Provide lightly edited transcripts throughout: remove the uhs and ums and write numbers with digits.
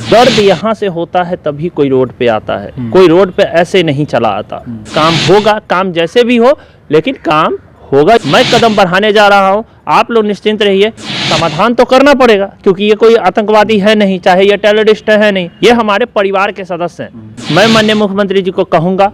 दर्द यहाँ से होता है तभी कोई रोड पे आता है, कोई रोड पे ऐसे नहीं चला आता। काम होगा, काम जैसे भी हो, लेकिन काम होगा। मैं कदम बढ़ाने जा रहा हूँ, आप लोग निश्चिंत रहिए। समाधान तो करना पड़ेगा, क्योंकि ये कोई आतंकवादी है नहीं, चाहे ये टेररिस्ट है नहीं, ये हमारे परिवार के सदस्य हैं। मैं माननीय मुख्यमंत्री जी को कहूँगा,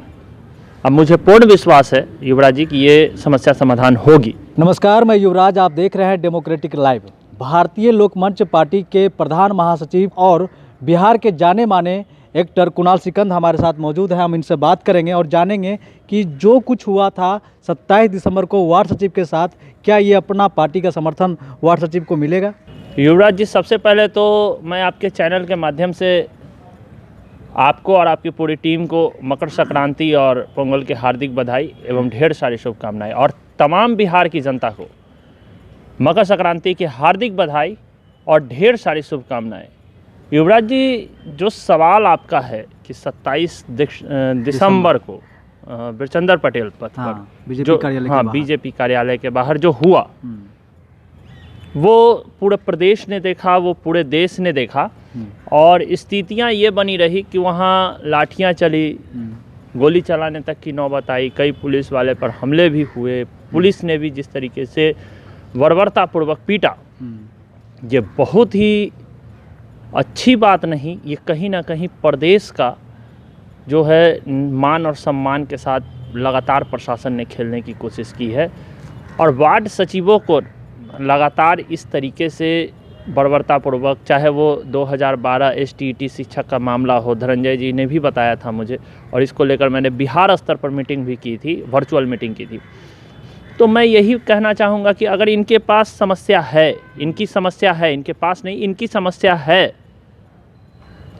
अब मुझे पूर्ण विश्वास है युवराज जी की ये समस्या समाधान होगी। नमस्कार, मैं युवराज, आप देख रहे हैं डेमोक्रेटिक लाइव। भारतीय लोकमंच पार्टी के प्रधान महासचिव और बिहार के जाने माने एक्टर कुणाल सिकंद हमारे साथ मौजूद हैं। हम इनसे बात करेंगे और जानेंगे कि जो कुछ हुआ था 27 दिसंबर को वार्ड सचिव के साथ, क्या ये अपना पार्टी का समर्थन वार्ड सचिव को मिलेगा? युवराज जी, सबसे पहले तो मैं आपके चैनल के माध्यम से आपको और आपकी पूरी टीम को मकर संक्रांति और पोंगल की हार्दिक बधाई एवं ढेर सारी शुभकामनाएं, और तमाम बिहार की जनता को मकर संक्रांति की हार्दिक बधाई और ढेर सारी शुभकामनाएं। युवराज जी, जो सवाल आपका है कि 27 दिसंबर को बिरचंदर पटेल पथ पर बीजेपी कार्यालय के बाहर जो हुआ, वो पूरे प्रदेश ने देखा, वो पूरे देश ने देखा, और स्थितियां ये बनी रही कि वहाँ लाठियां चली, गोली चलाने तक की नौबत आई, कई पुलिस वाले पर हमले भी हुए, पुलिस ने भी जिस तरीके से बर्बरतापूर्वक पीटा, ये बहुत ही अच्छी बात नहीं। ये कहीं ना कहीं प्रदेश का जो है मान और सम्मान के साथ लगातार प्रशासन ने खेलने की कोशिश की है, और वार्ड सचिवों को लगातार इस तरीके से बर्बरतापूर्वक, चाहे वो 2012 STET शिक्षक का मामला हो, धनंजय जी ने भी बताया था मुझे, और इसको लेकर मैंने बिहार स्तर पर मीटिंग भी की थी, वर्चुअल मीटिंग की थी। तो मैं यही कहना चाहूँगा कि अगर इनके पास समस्या है, इनकी समस्या है, इनके पास नहीं, इनकी समस्या है,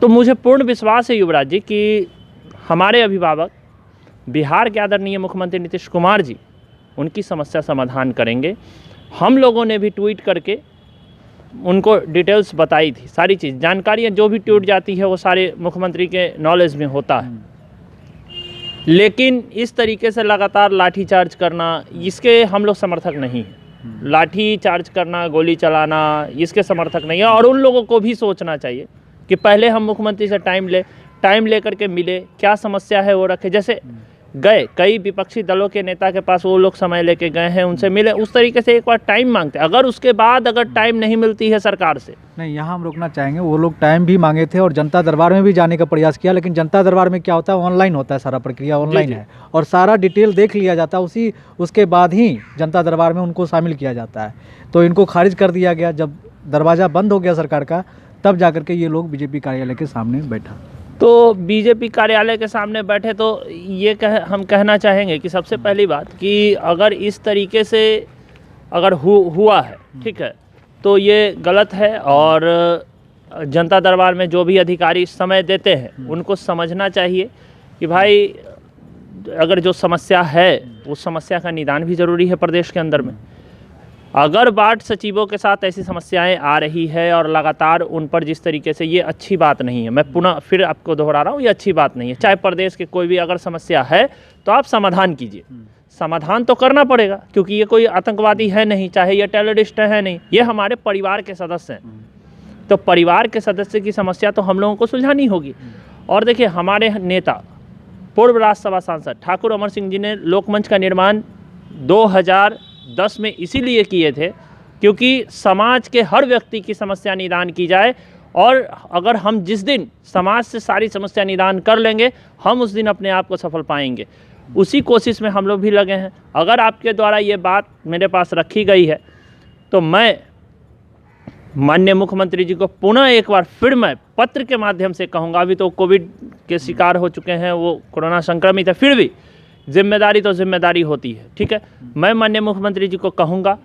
तो मुझे पूर्ण विश्वास है युवराज जी कि हमारे अभिभावक बिहार के आदरणीय मुख्यमंत्री नीतीश कुमार जी उनकी समस्या समाधान करेंगे। हम लोगों ने भी ट्वीट करके उनको डिटेल्स बताई थी, सारी चीज़, जानकारियाँ जो भी ट्वीट जाती है वो सारे मुख्यमंत्री के नॉलेज में होता है। लेकिन इस तरीके से लगातार लाठी चार्ज करना, इसके हम लोग समर्थक नहीं हैं। लाठी चार्ज करना, गोली चलाना, इसके समर्थक नहीं है। और उन लोगों को भी सोचना चाहिए कि पहले हम मुख्यमंत्री से टाइम ले करके मिले, क्या समस्या है वो रखे। जैसे गए कई विपक्षी दलों के नेता के पास, वो लोग समय लेके गए हैं, उनसे मिले, उस तरीके से एक बार टाइम मांगते। अगर उसके बाद अगर टाइम नहीं मिलती है सरकार से, नहीं, यहाँ हम रोकना चाहेंगे। वो लोग टाइम भी मांगे थे और जनता दरबार में भी जाने का प्रयास किया, लेकिन जनता दरबार में क्या होता है, ऑनलाइन होता है, सारा प्रक्रिया ऑनलाइन है, और सारा डिटेल देख लिया जाता है, उसके बाद ही जनता दरबार में उनको शामिल किया जाता है। तो इनको खारिज कर दिया गया। जब दरवाज़ा बंद हो गया सरकार का, तब जाकर के ये लोग बीजेपी कार्यालय के सामने बैठा। तो बीजेपी कार्यालय के सामने बैठे, तो ये हम कहना चाहेंगे कि सबसे पहली बात कि अगर इस तरीके से अगर हुआ है, ठीक है, तो ये गलत है। और जनता दरबार में जो भी अधिकारी समय देते हैं, उनको समझना चाहिए कि भाई अगर जो समस्या है, उस समस्या का निदान भी ज़रूरी है प्रदेश के अंदर में। अगर वार्ड सचिवों के साथ ऐसी समस्याएं आ रही है और लगातार उन पर जिस तरीके से, ये अच्छी बात नहीं है। मैं पुनः फिर आपको दोहरा रहा हूँ, ये अच्छी बात नहीं है। चाहे प्रदेश के कोई भी अगर समस्या है तो आप समाधान कीजिए। समाधान तो करना पड़ेगा, क्योंकि ये कोई आतंकवादी है नहीं, चाहे ये टेररिस्ट है नहीं, ये हमारे परिवार के सदस्य हैं। तो परिवार के सदस्य की समस्या तो हम लोगों को सुलझानी होगी। और देखिए, हमारे नेता पूर्व राज्यसभा सांसद ठाकुर अमर सिंह जी ने लोकमंच का निर्माण 2010 में इसीलिए किए थे, क्योंकि समाज के हर व्यक्ति की समस्या निदान की जाए। और अगर हम जिस दिन समाज से सारी समस्या निदान कर लेंगे, हम उस दिन अपने आप को सफल पाएंगे। उसी कोशिश में हम लोग भी लगे हैं। अगर आपके द्वारा ये बात मेरे पास रखी गई है, तो मैं माननीय मुख्यमंत्री जी को पुनः एक बार फिर मैं पत्र के माध्यम से कहूँगा। अभी तो कोविड के शिकार हो चुके हैं, वो कोरोना संक्रमित है, फिर भी जिम्मेदारी तो जिम्मेदारी होती है, ठीक है। मैं माननीय मुख्यमंत्री जी को कहूँगा,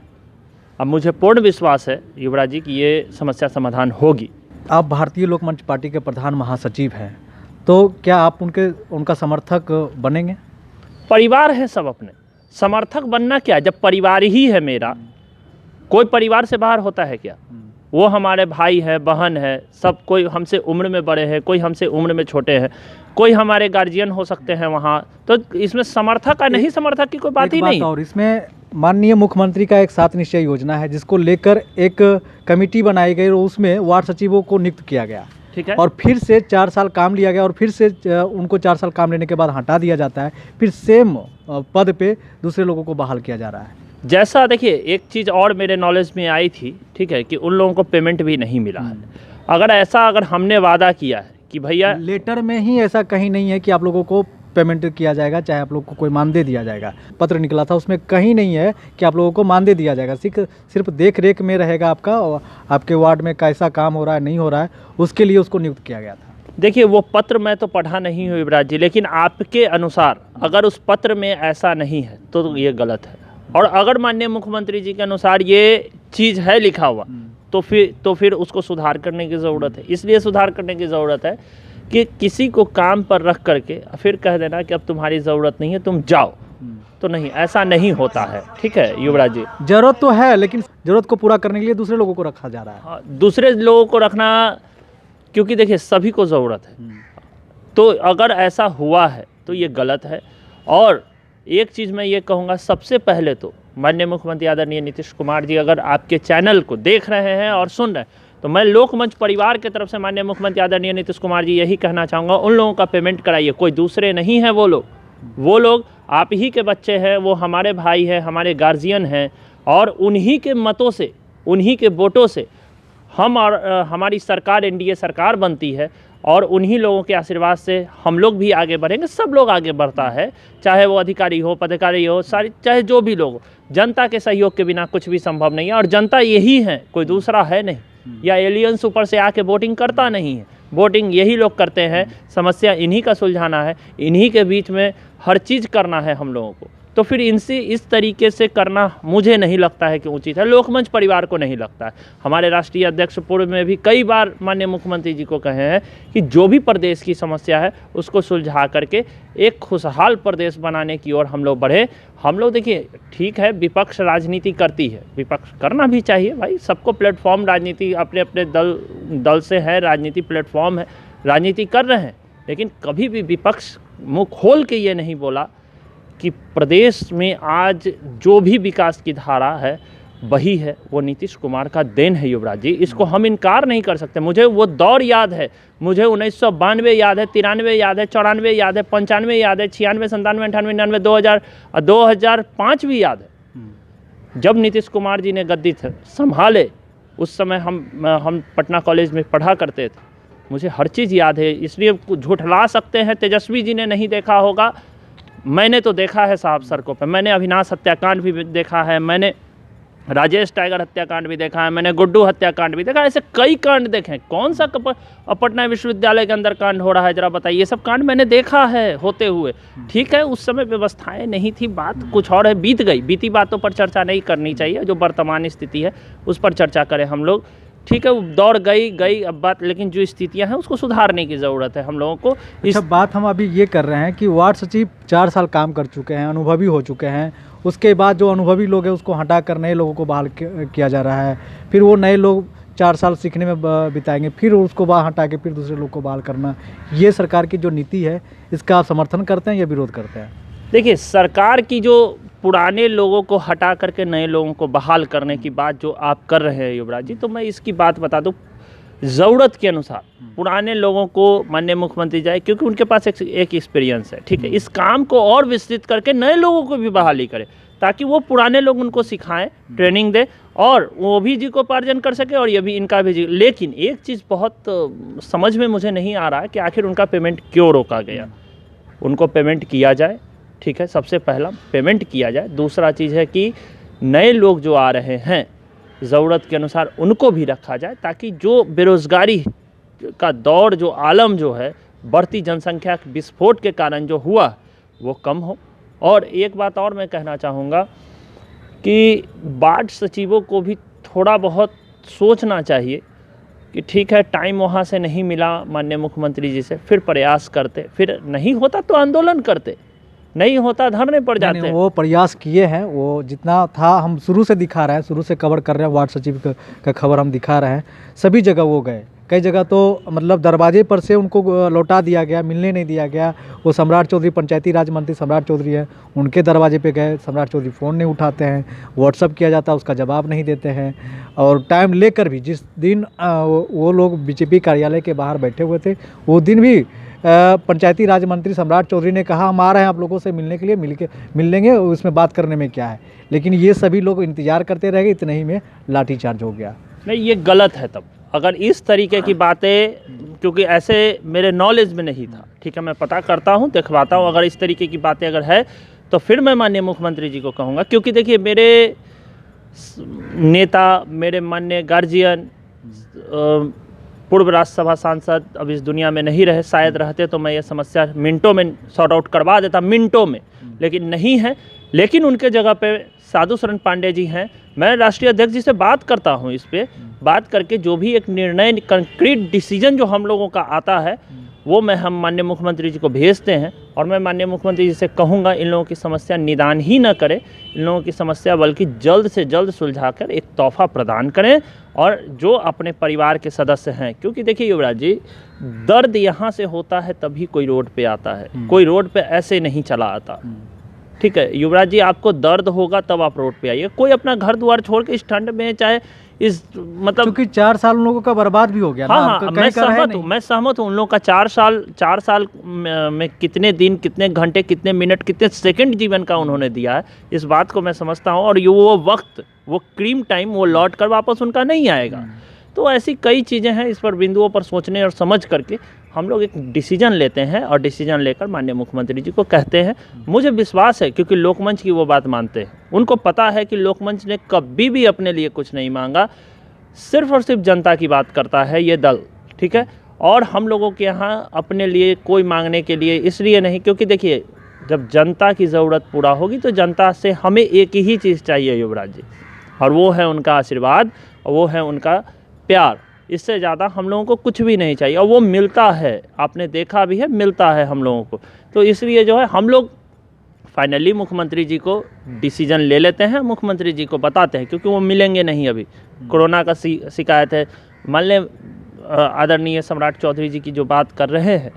अब मुझे पूर्ण विश्वास है युवराज जी की ये समस्या समाधान होगी। आप भारतीय लोकमंच पार्टी के प्रधान महासचिव हैं, तो क्या आप उनका समर्थक बनेंगे? परिवार है सब अपने, समर्थक बनना क्या, जब परिवार ही है मेरा, कोई परिवार से बाहर होता है क्या? वो हमारे भाई है, बहन है, सब, कोई हमसे उम्र में बड़े हैं, कोई हमसे उम्र में छोटे हैं, कोई हमारे गार्जियन हो सकते हैं वहाँ। तो इसमें समर्थक का नहीं समर्थक की कोई बात ही नहीं। और इसमें माननीय मुख्यमंत्री का एक 7 निश्चय योजना है, जिसको लेकर एक कमेटी बनाई गई और उसमें वार्ड सचिवों को नियुक्त किया गया। ठीक है। और फिर से 4 साल काम लिया गया और फिर से उनको 4 साल काम लेने के बाद हटा दिया जाता है, फिर सेम पद पे दूसरे लोगों को बहाल किया जा रहा है। जैसा देखिए, एक चीज़ और मेरे नॉलेज में आई थी, ठीक है, कि उन लोगों को पेमेंट भी नहीं मिला है। अगर हमने वादा किया है कि भैया, लेटर में ही ऐसा कहीं नहीं है कि आप लोगों को पेमेंट किया जाएगा, चाहे आप लोग को कोई मानदेय दिया जाएगा। पत्र निकला था, उसमें कहीं नहीं है कि आप लोगों को मानदेय दिया जाएगा। सिर्फ देख रेख में रहेगा आपका, और आपके वार्ड में कैसा काम हो रहा है नहीं हो रहा है, उसके लिए उसको नियुक्त किया गया था। देखिए वो पत्र मैं तो पढ़ा नहीं हूँ युवराज जी, लेकिन आपके अनुसार अगर उस पत्र में ऐसा नहीं है तो ये गलत है, और अगर माननीय मुख्यमंत्री जी के अनुसार ये चीज़ है लिखा हुआ तो फिर उसको सुधार करने की ज़रूरत है। इसलिए सुधार करने की ज़रूरत है कि किसी को काम पर रख करके फिर कह देना कि अब तुम्हारी ज़रूरत नहीं है, तुम जाओ, तो नहीं, ऐसा नहीं होता है। ठीक है युवराज जी, जरूरत तो है, लेकिन जरूरत को पूरा करने के लिए दूसरे लोगों को रखा जा रहा है। हाँ, दूसरे लोगों को रखना, क्योंकि देखिए सभी को ज़रूरत है, तो अगर ऐसा हुआ है तो ये गलत है। और एक चीज़ मैं ये कहूँगा, सबसे पहले तो माननीय मुख्यमंत्री आदरणीय नीतीश कुमार जी अगर आपके चैनल को देख रहे हैं और सुन रहे हैं, तो मैं लोकमंच परिवार की तरफ से माननीय मुख्यमंत्री आदरणीय नीतीश कुमार जी यही कहना चाहूँगा, उन लोगों का पेमेंट कराइए। कोई दूसरे नहीं है, वो लोग आप ही के बच्चे हैं, वो हमारे भाई हैं, हमारे गार्जियन हैं, और उन्हीं के मतों से, उन्हीं के वोटों से हम और हमारी सरकार एनडीए सरकार बनती है, और उन्हीं लोगों के आशीर्वाद से हम लोग भी आगे बढ़ेंगे। सब लोग आगे बढ़ता है, चाहे वो अधिकारी हो, पदाधिकारी हो, चाहे जो भी लोग हो। जनता के सहयोग के बिना कुछ भी संभव नहीं है, और जनता यही है, कोई दूसरा है नहीं, या एलियंस ऊपर से आके वोटिंग करता नहीं है। वोटिंग यही लोग करते हैं, समस्या इन्हीं का सुलझाना है, इन्हीं के बीच में हर चीज़ करना है हम लोगों को। तो फिर इनसे इस तरीके से करना मुझे नहीं लगता है कि उचित है, लोकमंच परिवार को नहीं लगता है। हमारे राष्ट्रीय अध्यक्ष पूर्व में भी कई बार माननीय मुख्यमंत्री जी को कहे हैं कि जो भी प्रदेश की समस्या है उसको सुलझा करके एक खुशहाल प्रदेश बनाने की ओर हम लोग बढ़े। हम लोग देखिए, ठीक है, विपक्ष राजनीति करती है, विपक्ष करना भी चाहिए भाई, सबको प्लेटफॉर्म, राजनीति अपने अपने दल से है, राजनीति प्लेटफॉर्म है, राजनीति कर रहे हैं, लेकिन कभी भी विपक्ष मुँह खोल के ये नहीं बोला कि प्रदेश में आज जो भी विकास की धारा है वही है, वो नीतीश कुमार का देन है युवराज जी, इसको हम इनकार नहीं कर सकते। मुझे वो दौर याद है, मुझे 1992 याद है, 93 याद है, 94 याद है, 95 याद है, 96, 97, 98, 99, 2000 और 2005 भी याद है, जब नीतीश कुमार जी ने गद्दी संभाले। उस समय हम पटना कॉलेज में पढ़ा करते थे, मुझे हर चीज़ याद है, इसलिए झुठला सकते हैं। तेजस्वी जी ने नहीं देखा होगा, मैंने तो देखा है साहब सड़कों पे, मैंने अविनाश हत्याकांड भी देखा है, मैंने राजेश टाइगर हत्याकांड भी देखा है, मैंने गुड्डू हत्याकांड भी देखा है, ऐसे कई कांड देखे हैं। कौन सा पटना विश्वविद्यालय के अंदर कांड हो रहा है जरा बताइए, ये सब कांड मैंने देखा है होते हुए। ठीक है, उस समय व्यवस्थाएं नहीं थी, बात कुछ और है, बीत गई, बीती बातों पर चर्चा नहीं करनी चाहिए, जो वर्तमान स्थिति है उस पर चर्चा करें हम लोग। ठीक है, दौड़ गई अब बात, लेकिन जो स्थितियां हैं उसको सुधारने की ज़रूरत है हम लोगों को। अच्छा, बात हम अभी ये कर रहे हैं कि वार्ड सचिव 4 साल काम कर चुके हैं, अनुभवी हो चुके हैं, उसके बाद जो अनुभवी लोग हैं उसको हटा कर नए लोगों को बहाल किया जा रहा है, फिर वो नए लोग 4 साल सीखने में बिताएंगे, फिर उसको बाहर हटा के फिर दूसरे लोग को बहाल करना, ये सरकार की जो नीति है इसका आप समर्थन करते हैं या विरोध करते हैं? देखिए, सरकार की जो पुराने लोगों को हटा करके नए लोगों को बहाल करने की बात जो आप कर रहे हैं युवराज जी, तो मैं इसकी बात बता दूं, ज़रूरत के अनुसार पुराने लोगों को माननीय मुख्यमंत्री जाए, क्योंकि उनके पास एक एक्सपीरियंस है। ठीक है, इस काम को और विस्तृत करके नए लोगों को भी बहाली करें, ताकि वो पुराने लोग उनको सिखाएं, ट्रेनिंग दें, और वो भी जीविकोपार्जन कर सके और ये भी इनका भी लेकिन एक चीज़ बहुत समझ में मुझे नहीं आ रहा है कि आखिर उनका पेमेंट क्यों रोका गया। उनको पेमेंट किया जाए, ठीक है, सबसे पहला पेमेंट किया जाए। दूसरा चीज़ है कि नए लोग जो आ रहे हैं ज़रूरत के अनुसार उनको भी रखा जाए, ताकि जो बेरोज़गारी का दौर, जो आलम जो है, बढ़ती जनसंख्या के विस्फोट के कारण जो हुआ वो कम हो। और एक बात और मैं कहना चाहूँगा कि वार्ड सचिवों को भी थोड़ा बहुत सोचना चाहिए कि ठीक है, टाइम वहाँ से नहीं मिला माननीय मुख्यमंत्री जी से, फिर प्रयास करते, फिर नहीं होता तो आंदोलन करते, नहीं होता धरने पर जाते हैं। वो प्रयास किए हैं, वो जितना था हम शुरू से दिखा रहे हैं, शुरू से कवर कर रहे हैं, वार्ड सचिव का खबर हम दिखा रहे हैं, सभी जगह वो गए, कई जगह तो मतलब दरवाजे पर से उनको लौटा दिया गया, मिलने नहीं दिया गया। वो सम्राट चौधरी, पंचायती राज मंत्री सम्राट चौधरी हैं, उनके दरवाजे पे गए, सम्राट चौधरी फ़ोन नहीं उठाते हैं, व्हाट्सअप किया जाता है उसका जवाब नहीं देते हैं। और टाइम लेकर भी जिस दिन वो लोग बीजेपी कार्यालय के बाहर बैठे हुए थे, वो दिन भी पंचायती राज मंत्री सम्राट चौधरी ने कहा हम आ रहे हैं आप लोगों से मिलने के लिए, मिल लेंगे, उसमें बात करने में क्या है। लेकिन ये सभी लोग इंतजार करते रह गए, इतने ही में लाठीचार्ज हो गया। नहीं, ये गलत है। तब अगर इस तरीके की बातें, क्योंकि ऐसे मेरे नॉलेज में नहीं था, ठीक है, मैं पता करता हूँ, दिखवाता हूँ, अगर इस तरीके की बातें अगर है तो फिर मैं माननीय मुख्यमंत्री जी को कहूँगा। क्योंकि देखिए, मेरे नेता, मेरे माननीय गार्जियन, पूर्व राज्यसभा सांसद अब इस दुनिया में नहीं रहे, शायद रहते तो मैं ये समस्या मिनटों में सॉर्ट आउट करवा देता, मिनटों में, लेकिन नहीं है। लेकिन उनके जगह पे साधु शरण पांडे जी हैं। मैं राष्ट्रीय अध्यक्ष जी से बात करता हूं, इस पे बात करके जो भी एक निर्णय, कंक्रीट डिसीजन जो हम लोगों का आता है वो हम माननीय मुख्यमंत्री जी को भेजते हैं। और मैं माननीय मुख्यमंत्री जी से कहूँगा इन लोगों की समस्या निदान ही न करें, इन लोगों की समस्या बल्कि जल्द से जल्द सुलझाकर एक तोहफा प्रदान करें। और जो अपने परिवार के सदस्य हैं, क्योंकि देखिए युवराज जी, दर्द यहाँ से होता है तभी कोई रोड पे आता है, कोई रोड पे ऐसे नहीं चला आता। ठीक है युवराज जी, आपको दर्द होगा तब आप रोड पे आइए। कोई अपना घर द्वार छोड़ के इस ठंड में, चाहे इस मतलब, क्योंकि 4 साल उन लोगों का बर्बाद भी हो गया। हाँ, मैं सहमत हूँ। उन लोगों का 4 साल में कितने दिन, कितने घंटे, कितने मिनट, कितने सेकंड जीवन का उन्होंने दिया है, इस बात को मैं समझता हूँ। और वो वक्त, वो क्रीम टाइम, वो लौट कर वापस उनका नहीं आएगा। तो ऐसी कई चीज़ें हैं, इस पर बिंदुओं पर सोचने और समझ करके हम लोग एक डिसीजन लेते हैं और डिसीजन लेकर माननीय मुख्यमंत्री जी को कहते हैं। मुझे विश्वास है, क्योंकि लोकमंच की वो बात मानते हैं, उनको पता है कि लोकमंच ने कभी भी अपने लिए कुछ नहीं मांगा, सिर्फ और सिर्फ जनता की बात करता है ये दल, ठीक है। और हम लोगों के यहाँ अपने लिए कोई मांगने के लिए इसलिए नहीं, क्योंकि देखिए, जब जनता की ज़रूरत पूरा होगी तो जनता से हमें एक ही चीज़ चाहिए युवराज जी, और वो है उनका आशीर्वाद, और वो है उनका प्यार। इससे ज़्यादा हम लोगों को कुछ भी नहीं चाहिए, और वो मिलता है, आपने देखा भी है, मिलता है हम लोगों को। तो इसलिए जो है हम लोग फाइनली मुख्यमंत्री जी को डिसीजन ले लेते हैं, मुख्यमंत्री जी को बताते हैं, क्योंकि वो मिलेंगे नहीं अभी, कोरोना का शिकायत है। मान लें आदरणीय सम्राट चौधरी जी की जो बात कर रहे हैं,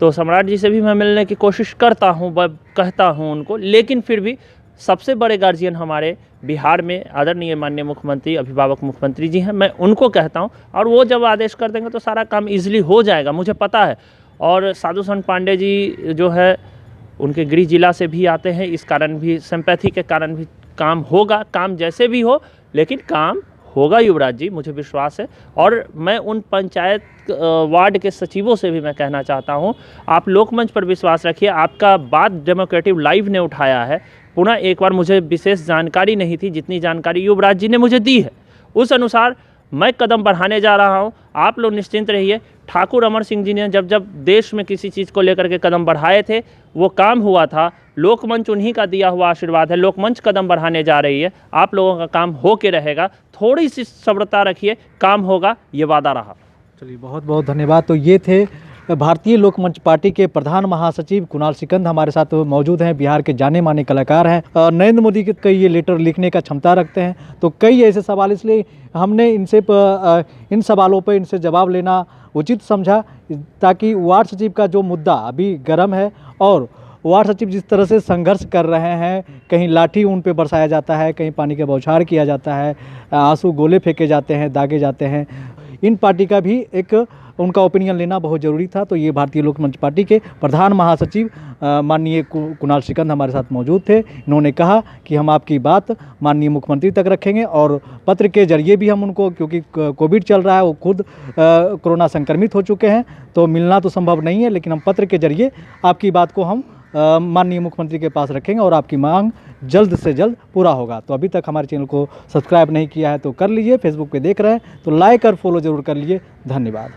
तो सम्राट जी से भी मैं मिलने की कोशिश करता हूँ, कहता हूँ उनको, लेकिन फिर भी सबसे बड़े गार्जियन हमारे बिहार में आदरणीय माननीय मुख्यमंत्री, अभिभावक मुख्यमंत्री जी हैं, मैं उनको कहता हूं। और वो जब आदेश कर देंगे तो सारा काम इजीली हो जाएगा, मुझे पता है। और साधु शरण पांडे जी जो है, उनके गृह जिला से भी आते हैं, इस कारण भी, सिंपैथी के कारण भी काम होगा, काम जैसे भी हो, लेकिन काम होगा युवराज जी, मुझे विश्वास है। और मैं उन पंचायत वार्ड के सचिवों से भी मैं कहना चाहता हूं, आप लोकमंच पर विश्वास रखिए, आपका बात डेमोक्रेटिव लाइव ने उठाया है। पुनः एक बार, मुझे विशेष जानकारी नहीं थी, जितनी जानकारी युवराज जी ने मुझे दी है उस अनुसार मैं कदम बढ़ाने जा रहा हूं। आप लोग निश्चिंत रहिए। ठाकुर अमर सिंह जी ने जब जब देश में किसी चीज़ को लेकर के कदम बढ़ाए थे, वो काम हुआ था। लोकमंच उन्हीं का दिया हुआ आशीर्वाद है। लोकमंच कदम बढ़ाने जा रही है, आप लोगों का काम हो के रहेगा। थोड़ी सी सब्रता रखिए, काम होगा, ये वादा रहा। चलिए, बहुत बहुत धन्यवाद। तो ये थे भारतीय लोकमंच पार्टी के प्रधान महासचिव कुणाल सिकंद हमारे साथ मौजूद हैं। बिहार के जाने माने कलाकार हैं, नरेंद्र मोदी के कई ये लेटर लिखने का क्षमता रखते हैं। तो कई ऐसे सवाल, इसलिए हमने इनसे इन सवालों पर इनसे जवाब लेना उचित समझा, ताकि वार्ड सचिव का जो मुद्दा अभी गर्म है, और वार्ड सचिव जिस तरह से संघर्ष कर रहे हैं, कहीं लाठी उन पे बरसाया जाता है, कहीं पानी का बौछार किया जाता है, आंसू गोले फेंके जाते हैं, दागे जाते हैं, इन पार्टी का भी एक उनका ओपिनियन लेना बहुत ज़रूरी था। तो ये भारतीय लोकमंच पार्टी के प्रधान महासचिव माननीय कुणाल सिकंद हमारे साथ मौजूद थे। इन्होंने कहा कि हम आपकी बात माननीय मुख्यमंत्री तक रखेंगे, और पत्र के जरिए भी हम उनको, क्योंकि कोविड चल रहा है, वो खुद कोरोना संक्रमित हो चुके हैं, तो मिलना तो संभव नहीं है, लेकिन हम पत्र के जरिए आपकी बात को हम माननीय मुख्यमंत्री के पास रखेंगे, और आपकी मांग जल्द से जल्द पूरा होगा। तो अभी तक हमारे चैनल को सब्सक्राइब नहीं किया है तो कर लीजिए, फेसबुक पे देख रहे हैं तो लाइक और फॉलो ज़रूर कर लीजिए। धन्यवाद।